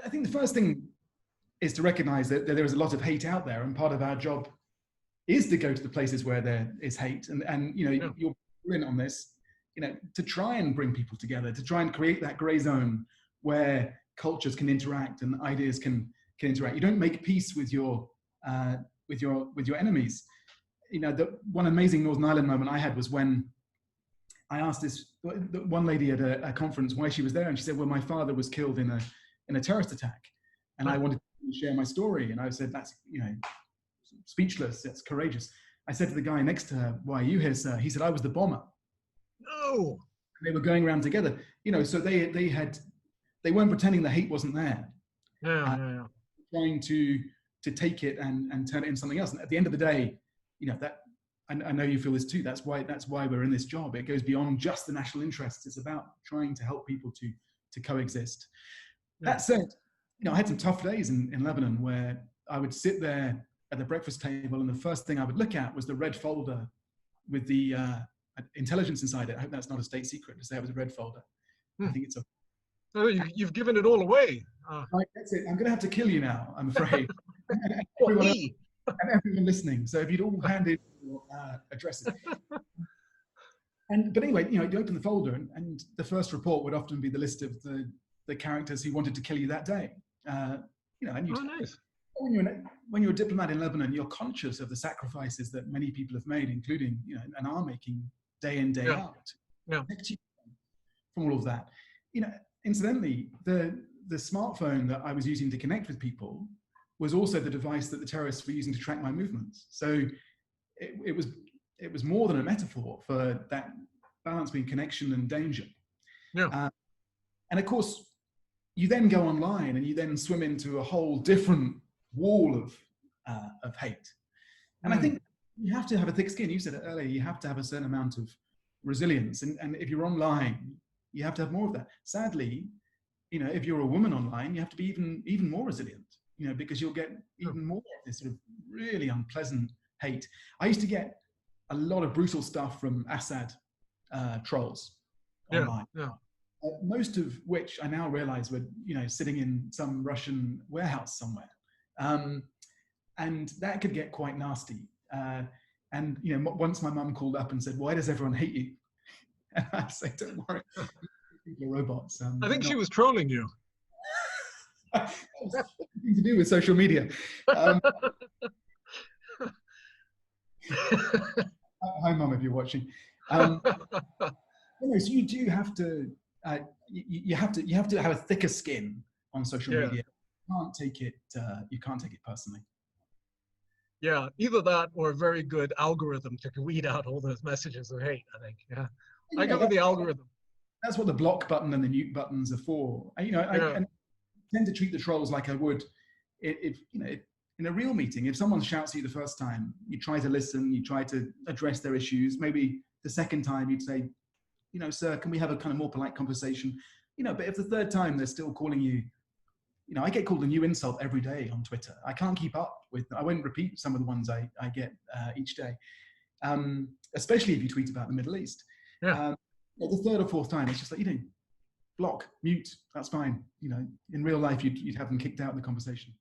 I think the first thing is to recognize that there is a lot of hate out there, and part of our job is to go to the places where there is hate. And you know, Yeah. you're in on this, you know, to try and bring people together, to try and create that gray zone where cultures can interact and ideas can interact. You don't make peace with your enemies. You know, the one amazing Northern Ireland moment I had was when I asked this one lady at a conference why she was there, and she said, "Well, my father was killed in a terrorist attack, and I wanted to share my story." And I said, "That's, you know, speechless. That's courageous." I said to the guy next to her, "Why are you here, sir?" He said, "I was the bomber." No. And they were going around together, you know. So they weren't pretending the hate wasn't there. Yeah. Trying to take it and turn it into something else. And at the end of the day, you know, that I know you feel this too. That's why we're in this job. It goes beyond just the national interests. It's about trying to help people to coexist. Yeah. That said, you know, I had some tough days in Lebanon where I would sit there at the breakfast table, and the first thing I would look at was the red folder with the intelligence inside it. I hope that's not a state secret to say it was a red folder. I think it's a. Oh, you've given it all away. Right, that's it. I'm going to have to kill you now, I'm afraid. And everyone listening. So if you'd all hand in your addresses. But anyway, you know, you open the folder, and the first report would often be the list of the characters who wanted to kill you that day. You know, and Nice. when you're a diplomat in Lebanon, you're conscious of the sacrifices that many people have made, including, you know, and are making day in, day out, to protect you from all of that. You know, incidentally, the smartphone that I was using to connect with people was also the device that the terrorists were using to track my movements. So it was more than a metaphor for that balance between connection and danger. Yeah. And of course, you then go online and you then swim into a whole different wall of hate. And I think you have to have a thick skin. You said it earlier, you have to have a certain amount of resilience. And if you're online, you have to have more of that. Sadly, you know, if you're a woman online, you have to be even more resilient, you know, because you'll get even more of this sort of really unpleasant hate. I used to get a lot of brutal stuff from Assad trolls online. Yeah. Most of which I now realize were, you know, sitting in some Russian warehouse somewhere. And that could get quite nasty. And, you know, once my mum called up and said, "Why does everyone hate you?" And I say, "Don't worry, people are robots." I think she was trolling you. That was nothing to do with social media. Hi, Mum, if you're watching. Anyway, so you do have to, you have to have a thicker skin on social media. You can't take it personally. Yeah, either that or a very good algorithm to weed out all those messages of hate, I think. Yeah. I go with the algorithm. That's what the block button and the mute buttons are for. You know, I tend to treat the trolls like I would if you know, in a real meeting. If someone shouts at you the first time, you try to listen, you try to address their issues. Maybe the second time you'd say, "You know, sir, can we have a kind of more polite conversation?" You know, but if the third time they're still calling you, you know, I get called a new insult every day on Twitter. I can't keep up with, I won't repeat some of the ones I get each day, especially if you tweet about the Middle East. Yeah. The third or fourth time, it's just like, you know, block, mute, that's fine. You know, in real life, you'd have them kicked out of the conversation.